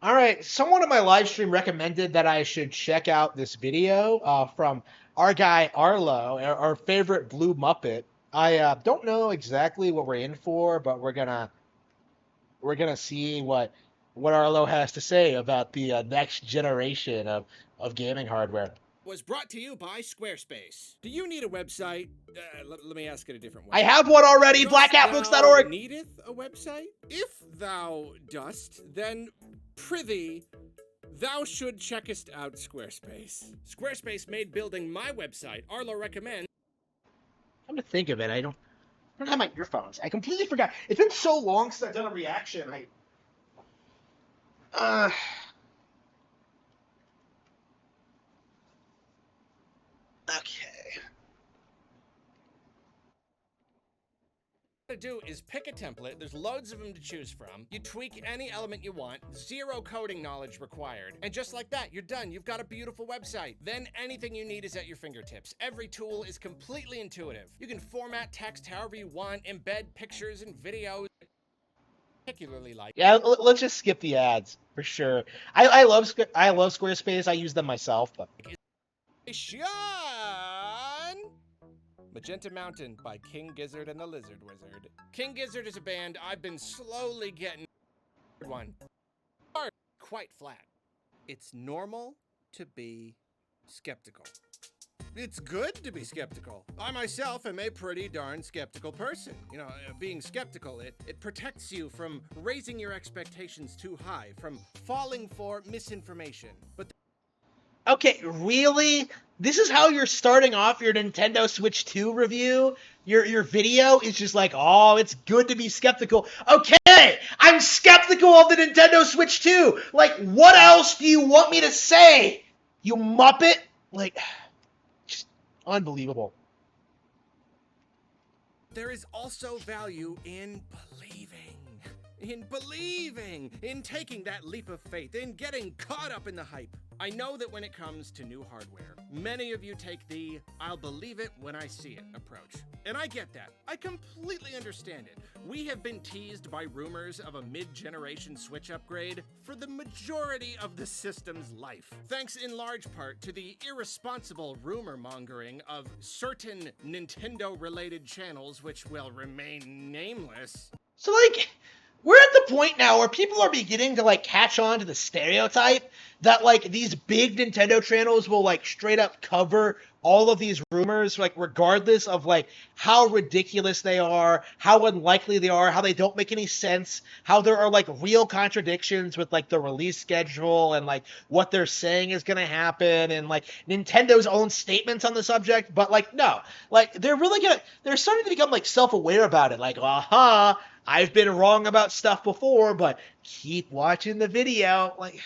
All right, someone on my live stream recommended that I should check out this video from our guy Arlo, our favorite blue Muppet. I don't know exactly what we're in for, but we're gonna see what Arlo has to say about the next generation of gaming hardware. Was brought to you by Squarespace. Do you need a website? Let me ask it a different I way. have one already, Dost thou blackhatbooks.org. needeth a website? If thou dost, then prithee, thou should checkest out Squarespace. Squarespace made building my website, Arlo recommends. Come to think of it, I don't have my earphones. I completely forgot. It's been so long since I've done a reaction. Uh, okay. To do is pick a template. There's loads of them to choose from. You tweak any element you want, zero coding knowledge required. And just like that, you're done. You've got a beautiful website. Then anything you need is at your fingertips. Every tool is completely intuitive. You can format text however you want, embed pictures and videos. Particularly like Yeah, let's just skip the ads for sure. I love Squarespace. I use them myself, but Sean! Magenta Mountain by King Gizzard and the Lizard Wizard. King Gizzard is a band I've been slowly getting one. Quite flat. It's normal to be skeptical. It's good to be skeptical. I myself am a pretty darn skeptical person. You know, being skeptical, it protects you from raising your expectations too high, from falling for misinformation. But okay, really? This is how you're starting off your Nintendo Switch 2 review? Your video is just like, oh, it's good to be skeptical. Okay, I'm skeptical of the Nintendo Switch 2. Like, what else do you want me to say? You Muppet? Like, just unbelievable. there is also value in believing, in taking that leap of faith, in getting caught up in the hype. I know that when it comes to new hardware, many of you take the I'll believe it when I see it approach. And I get that. I completely understand it. We have been teased by rumors of a mid-generation Switch upgrade for the majority of the system's life, thanks in large part to the irresponsible rumor mongering of certain Nintendo-related channels which will remain nameless. So, like, we're at the point now where people are beginning to, like, catch on to the stereotype that, like, these big Nintendo channels will, like, straight up cover all of these rumors, like, regardless of, like, how ridiculous they are, how unlikely they are, how they don't make any sense, how there are, like, real contradictions with, like, the release schedule and, like, what they're saying is gonna happen and, like, Nintendo's own statements on the subject. But, like, no. Like, they're starting to become, like, self-aware about it. Like, aha, I've been wrong about stuff before, but keep watching the video. Like,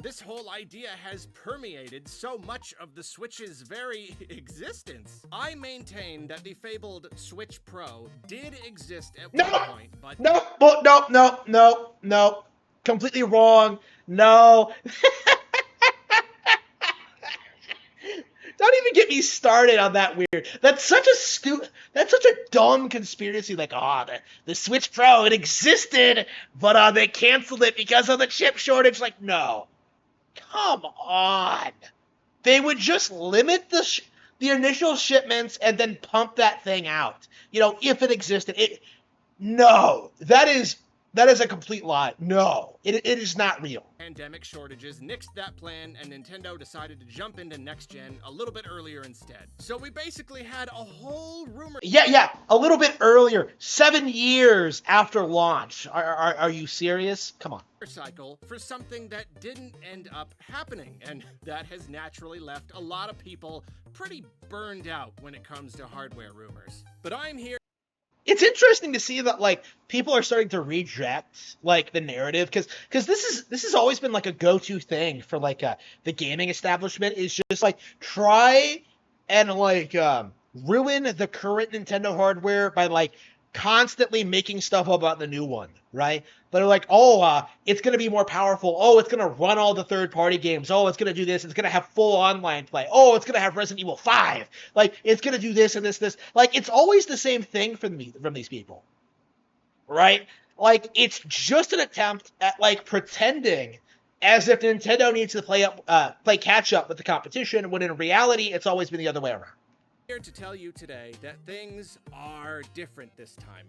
This whole idea has permeated so much of the Switch's very existence. I maintain that the fabled Switch Pro did exist at no, one point, but no, completely wrong. No. Don't even get me started on that weird. That's such a dumb conspiracy. Like, the Switch Pro, it existed, but they canceled it because of the chip shortage. Like, no, come on. They would just limit the initial shipments and then pump that thing out. You know, if it existed. No, that is a complete lie. No, it is not real. pandemic shortages nixed that plan, and Nintendo decided to jump into next gen a little bit earlier instead. So we basically had a whole rumor Yeah, a little bit earlier, 7 years after launch. Are you serious? Come on. cycle for something that didn't end up happening, and that has naturally left a lot of people pretty burned out when it comes to hardware rumors. But I'm here. It's interesting to see that, like, people are starting to reject, like, the narrative, because this has always been, like, a go-to thing for, like, the gaming establishment is just, like, try and, like, ruin the current Nintendo hardware by, like, constantly making stuff about the new one, right? They're like, it's going to be more powerful. Oh, it's going to run all the third-party games. Oh, it's going to do this. It's going to have full online play. Oh, it's going to have Resident Evil 5. Like, it's going to do this and this. Like, it's always the same thing from these people, right? Like, it's just an attempt at, like, pretending as if Nintendo needs to play catch up with the competition, when in reality, it's always been the other way around. Here to tell you today that things are different this time.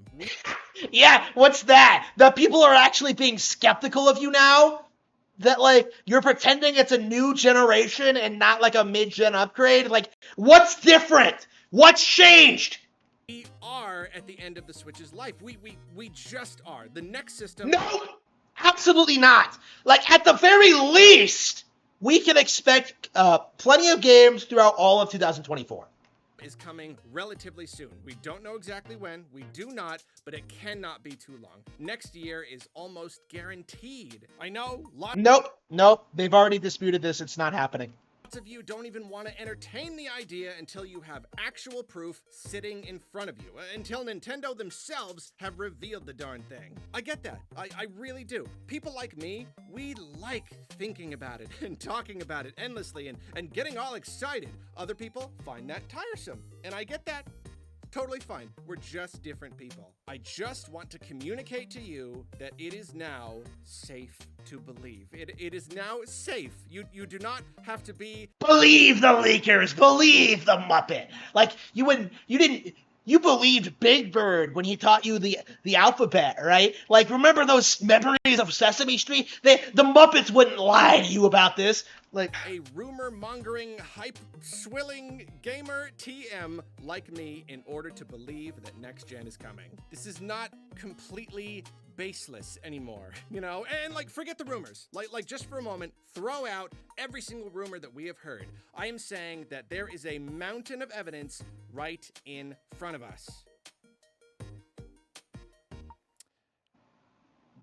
Yeah, what's that? That people are actually being skeptical of you now? That, like, you're pretending it's a new generation and not, like, a mid-gen upgrade? Like, what's different? What's changed? We are at the end of the Switch's life. We just are. The next system... No! Absolutely not! Like, at the very least, we can expect plenty of games throughout all of 2024. Is coming relatively soon. We don't know exactly when, we do not, but it cannot be too long. Next year is almost guaranteed. I know, Nope, they've already disputed this, it's not happening. Lots of you don't even want to entertain the idea until you have actual proof sitting in front of you, until Nintendo themselves have revealed the darn thing. I get that, I really do. People like me, we like thinking about it and talking about it endlessly and getting all excited. Other people find that tiresome, and I get that. Totally fine. We're just different people. I just want to communicate to you that it is now safe to believe. It is now safe. You do not have to be... Believe the leakers! Believe the Muppet! Like, you believed Big Bird when he taught you the alphabet, right? Like, remember those memories of Sesame Street? The Muppets wouldn't lie to you about this. Like, a rumor-mongering, hype-swilling gamer TM like me in order to believe that next gen is coming. This is not completely baseless anymore, you know? And, like, forget the rumors. Like just for a moment, throw out every single rumor that we have heard. I am saying that there is a mountain of evidence right in front of us.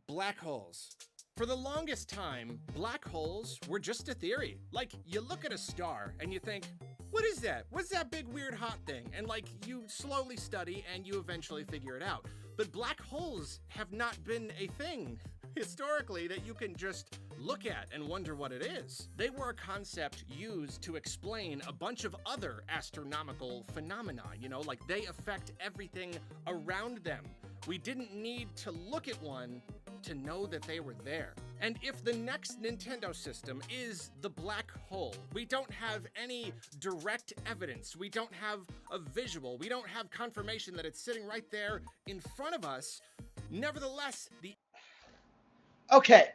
Black holes. For the longest time, black holes were just a theory. Like, you look at a star and you think, what is that? What's that big weird hot thing? And like, you slowly study and you eventually figure it out. But black holes have not been a thing historically that you can just look at and wonder what it is. They were a concept used to explain a bunch of other astronomical phenomena, you know, like they affect everything around them. We didn't need to look at one to know that they were there. And if the next Nintendo system is the black hole, we don't have any direct evidence, we don't have a visual, we don't have confirmation that it's sitting right there in front of us. Nevertheless, okay,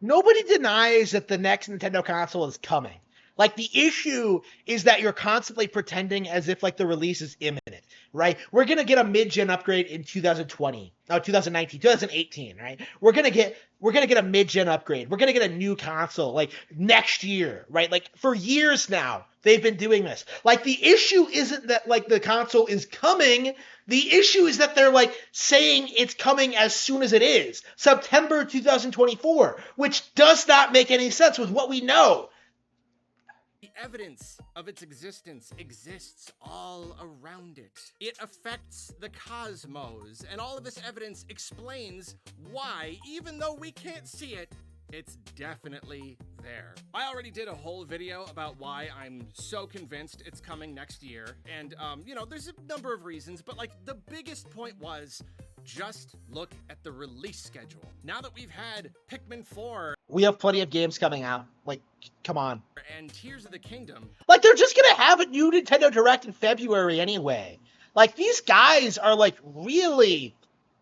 nobody denies that the next Nintendo console is coming. Like, the issue is that you're constantly pretending as if, like, the release is imminent, right? We're going to get a mid-gen upgrade in 2020, 2019, 2018, right? We're going to get a mid-gen upgrade. We're going to get a new console, like, next year, right? Like, for years now, they've been doing this. Like, the issue isn't that, like, the console is coming. The issue is that they're, like, saying it's coming as soon as it is, September 2024, which does not make any sense with what we know. the evidence of its existence exists all around it. It affects the cosmos, and all of this evidence explains why, even though we can't see it, it's definitely there. I already did a whole video about why I'm so convinced it's coming next year, and you know, there's a number of reasons, but like the biggest point was just look at the release schedule. Now that we've had Pikmin 4, we have plenty of games coming out. Like, come on. And Tears of the Kingdom. Like, they're just gonna have a new Nintendo Direct in February anyway. Like, these guys are, like, really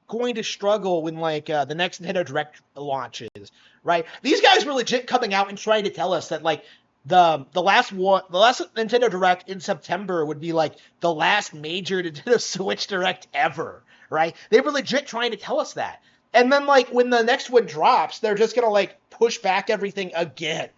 going to struggle when, like, the next Nintendo Direct launches, right? These guys were legit coming out and trying to tell us that, like, the last Nintendo Direct in September would be, like, the last major Nintendo Switch Direct ever, right? They were legit trying to tell us that. And then, like, when the next one drops, they're just gonna, like, push back everything again.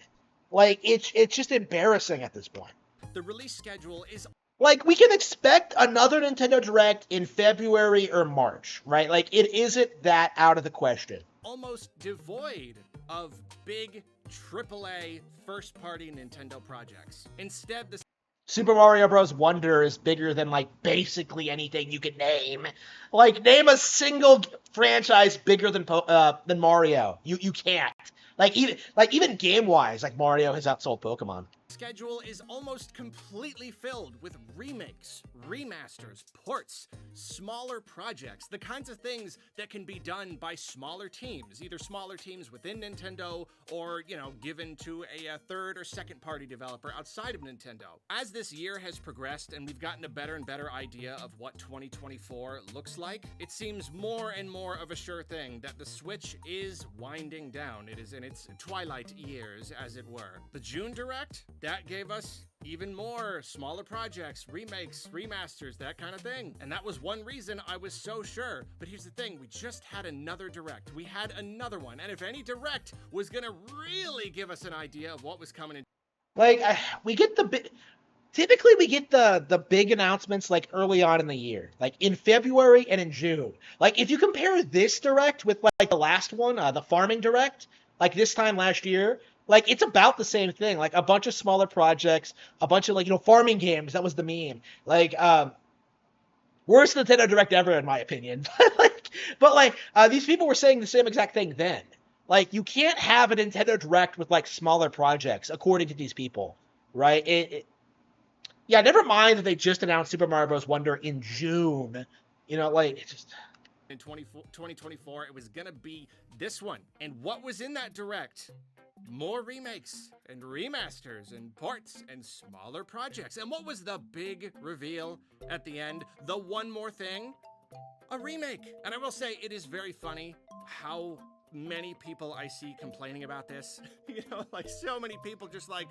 Like, it's just embarrassing at this point. The release schedule is... Like, we can expect another Nintendo Direct in February or March, right? Like, it isn't that out of the question. Almost devoid of big AAA first-party Nintendo projects. Instead, the Super Mario Bros. Wonder is bigger than, like, basically anything you could name. Like, name a single franchise bigger than Mario. You can't. Like, even game-wise, like, Mario has outsold Pokemon. schedule is almost completely filled with remakes, remasters, ports, smaller projects, the kinds of things that can be done by smaller teams, either smaller teams within Nintendo or, given to a third or second party developer outside of Nintendo. As this year has progressed and we've gotten a better and better idea of what 2024 looks like, it seems more and more of a sure thing that the Switch is winding down. It is in its twilight years, as it were. The June Direct, that gave us even more smaller projects, remakes, remasters, that kind of thing. And that was one reason I was so sure. But here's the thing, we just had another Direct. We had another one. And if any Direct was gonna really give us an idea of what was coming in. Typically we get the big announcements like early on in the year, like in February and in June. Like if you compare this Direct with like the last one, the Farming Direct, like this time last year, like it's about the same thing. Like a bunch of smaller projects, a bunch of farming games. That was the meme. Like worst Nintendo Direct ever in my opinion. but these people were saying the same exact thing then. Like you can't have a Nintendo Direct with like smaller projects according to these people, right? Yeah, never mind that they just announced Super Mario Bros. Wonder in June. It's just... In 2024, it was gonna be this one. And what was in that Direct? More remakes and remasters and ports and smaller projects. And what was the big reveal at the end? The one more thing? A remake. And I will say, it is very funny how many people I see complaining about this. So many people just like,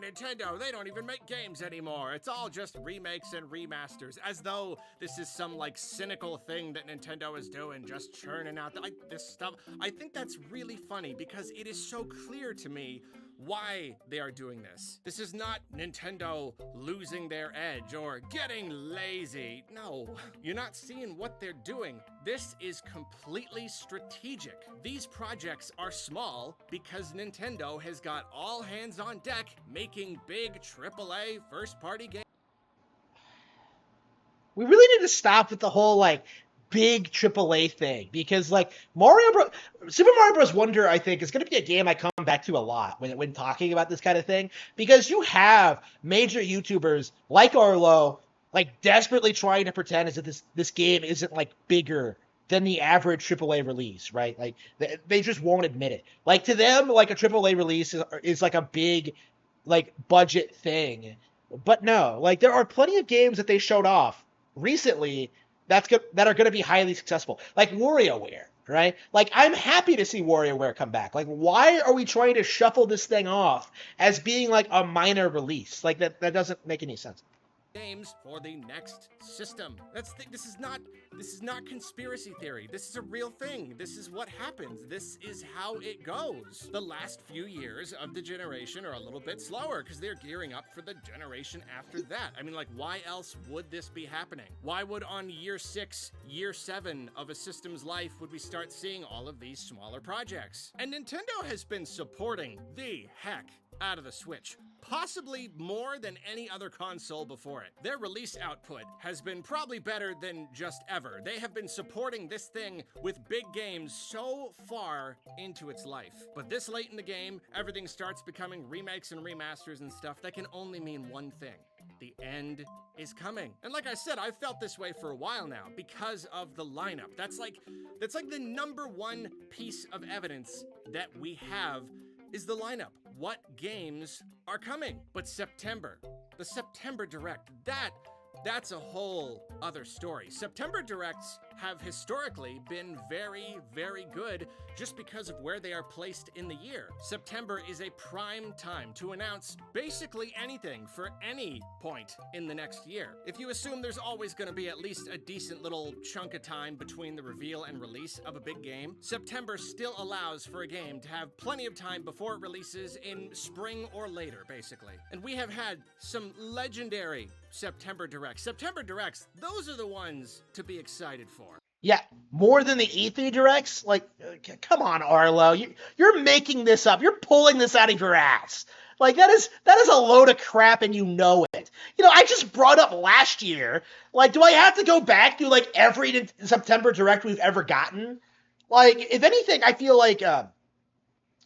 Nintendo, they don't even make games anymore. It's all just remakes and remasters, as though this is some cynical thing that Nintendo is doing, just churning out this stuff. I think that's really funny because it is so clear to me why they are doing this. This is not Nintendo losing their edge or getting lazy. No, you're not seeing what they're doing. This is completely strategic. These projects are small because Nintendo has got all hands on deck making big AAA first-party games. We really need to stop with the whole big AAA thing, because Super Mario Bros. Wonder, I think, is going to be a game I come back to a lot when talking about this kind of thing, because you have major YouTubers like Arlo desperately trying to pretend as if this game isn't bigger than the average AAA release, right? They just won't admit it. To them, a AAA release is a big budget thing, but no, there are plenty of games that they showed off recently that are going to be highly successful, like WarioWare, right? I'm happy to see WarioWare come back. Why are we trying to shuffle this thing off as being a minor release? That doesn't make any sense. Games for the next system. This is not conspiracy theory. This is a real thing. This is what happens. This is how it goes. The last few years of the generation are a little bit slower because they're gearing up for the generation after that. I mean, why else would this be happening? Why would on year 6, year 7 of a system's life would we start seeing all of these smaller projects? And Nintendo has been supporting the heck out of the Switch, possibly more than any other console before it. Their release output has been probably better than just ever. They have been supporting this thing with big games so far into its life. But this late in the game, everything starts becoming remakes and remasters and stuff. That can only mean one thing. The end is coming. And like I said, I've felt this way for a while now because of the lineup. That's the number one piece of evidence that we have is the lineup. What games are coming? But September, the September Direct, that's a whole other story. September Directs have historically been very, very good just because of where they are placed in the year. September is a prime time to announce basically anything for any point in the next year. If you assume there's always going to be at least a decent little chunk of time between the reveal and release of a big game, September still allows for a game to have plenty of time before it releases in spring or later, basically. And we have had some legendary September Directs. September Directs, those are the ones to be excited for. Yeah, more than the E3 Directs? Come on, Arlo. You're making this up. You're pulling this out of your ass. That is a load of crap, and you know it. I just brought up last year. Do I have to go back through, every September Direct we've ever gotten? If anything, I feel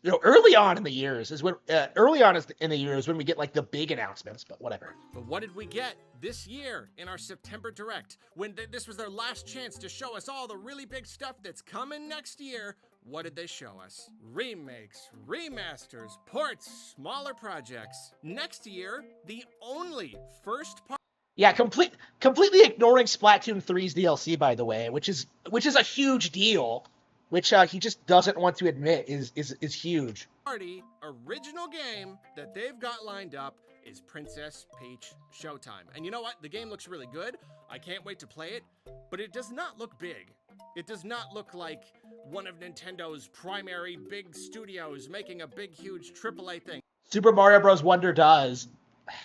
early on in the years is when when we get like the big announcements, but whatever. But what did we get this year in our September Direct? When this was their last chance to show us all the really big stuff that's coming next year, what did they show us? Remakes, remasters, ports, smaller projects. Next year, the only first part. Yeah, completely ignoring Splatoon 3's DLC, by the way, which is a huge deal, which he just doesn't want to admit is huge. Party original game that they've got lined up is Princess Peach Showtime. And you know what? The game looks really good. I can't wait to play it, but it does not look big. It does not look like one of Nintendo's primary big studios making a big, huge AAA thing. Super Mario Bros. Wonder does.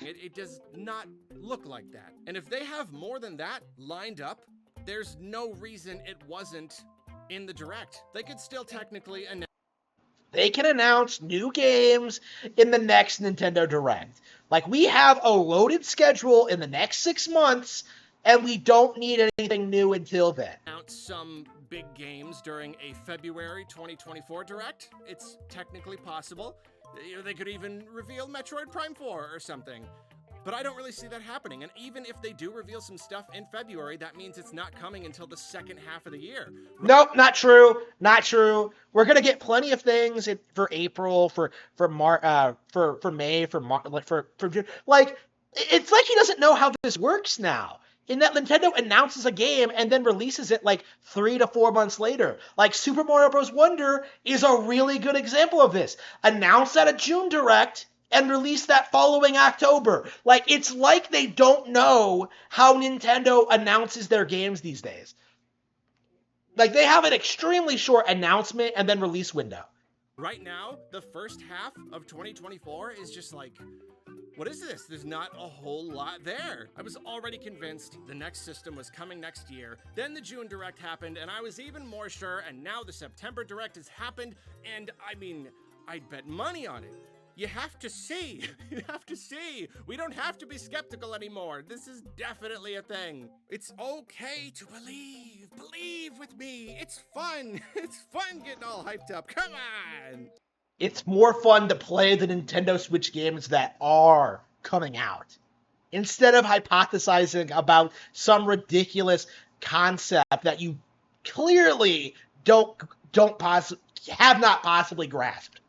It does not look like that. And if they have more than that lined up, there's no reason it wasn't in the Direct. They could still technically announce. They can announce new games in the next Nintendo Direct. Like, we have a loaded schedule in the next 6 months, and we don't need anything new until then. Announce some big games during a February 2024 Direct. It's technically possible. They could even reveal Metroid Prime 4 or something. But I don't really see that happening. And even if they do reveal some stuff in February, that means it's not coming until the second half of the year. Nope, not true. Not true. We're gonna get plenty of things for April, for May, for June. Like, it's like he doesn't know how this works now. In that Nintendo announces a game and then releases it like 3 to 4 months later. Like, Super Mario Bros. Wonder is a really good example of this. Announce at a June Direct and release that following October. Like, it's like they don't know how Nintendo announces their games these days. Like, they have an extremely short announcement and then release window. Right now, the first half of 2024 is just like, what is this? There's not a whole lot there. I was already convinced the next system was coming next year. Then the June Direct happened, and I was even more sure, and now the September Direct has happened, and I mean, I'd bet money on it. You have to see. You have to see. We don't have to be skeptical anymore. This is definitely a thing. It's okay to believe. Believe with me. It's fun. It's fun getting all hyped up. Come on. It's more fun to play the Nintendo Switch games that are coming out, instead of hypothesizing about some ridiculous concept that you clearly have not possibly grasped.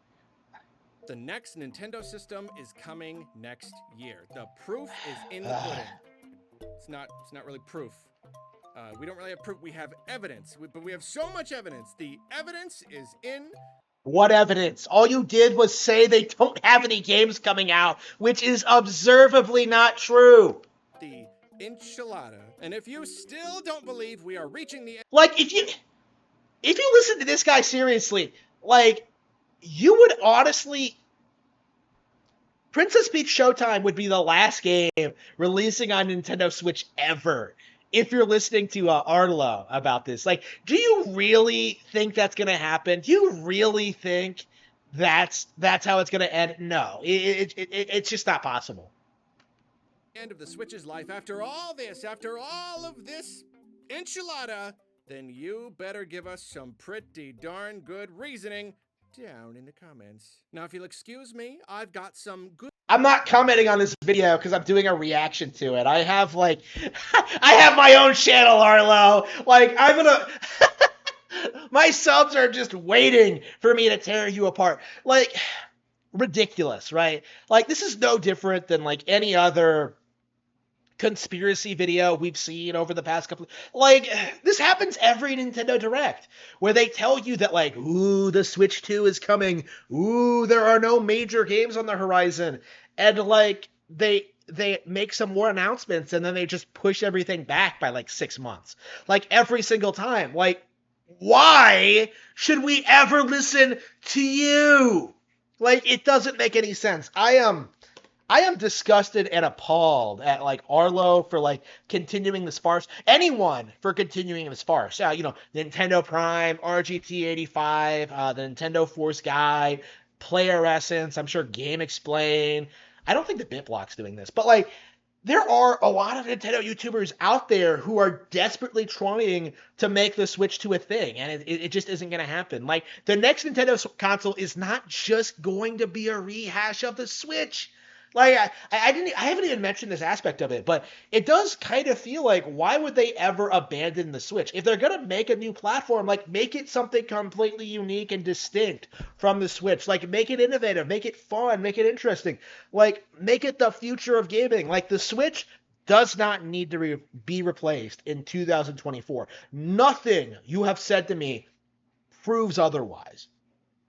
The next Nintendo system is coming next year. The proof is in the pudding. It's not really proof. We don't really have proof. We have evidence, but we have so much evidence. The evidence is in. What evidence? All you did was say they don't have any games coming out, which is observably not true. The enchilada. And if you still don't believe we are reaching the... Like, if you listen to this guy seriously, like, you would honestly... Princess Peach Showtime would be the last game releasing on Nintendo Switch ever, if you're listening to Arlo about this. Like, do you really think that's going to happen? Do you really think that's how it's going to end? No, it's just not possible. End of the Switch's life. After all of this enchilada, then you better give us some pretty darn good reasoning down in the comments. Now, if you'll excuse me, I've got some good... I'm not commenting on this video because I'm doing a reaction to it. I have, like, I have my own channel, Arlo. Like, I'm gonna... My subs are just waiting for me to tear you apart. Like, ridiculous, right? Like, this is no different than, like, any other conspiracy video we've seen over the past couple. Like, this happens every Nintendo Direct, where they tell you that, like, ooh, the Switch 2 is coming. Ooh, there are no major games on the horizon. And, like, they make some more announcements, and then they just push everything back by, like, 6 months. Like, every single time. Like, why should we ever listen to you? Like, it doesn't make any sense. I am disgusted and appalled at, like, Arlo for, like, continuing this farce. Anyone for continuing this farce. You know, Nintendo Prime, RGT85, the Nintendo Force Guide, Player Essence, I'm sure Game Explain. I don't think the BitBlock's doing this, but, like, there are a lot of Nintendo YouTubers out there who are desperately trying to make the Switch to a thing, and it just isn't going to happen. Like, the next Nintendo console is not just going to be a rehash of the Switch. Like, I haven't even mentioned this aspect of it, but it does kind of feel like, why would they ever abandon the Switch? If they're gonna make a new platform, like, make it something completely unique and distinct from the Switch. Like, make it innovative, make it fun, make it interesting. Like, make it the future of gaming. Like, the Switch does not need to be replaced in 2024. Nothing you have said to me proves otherwise.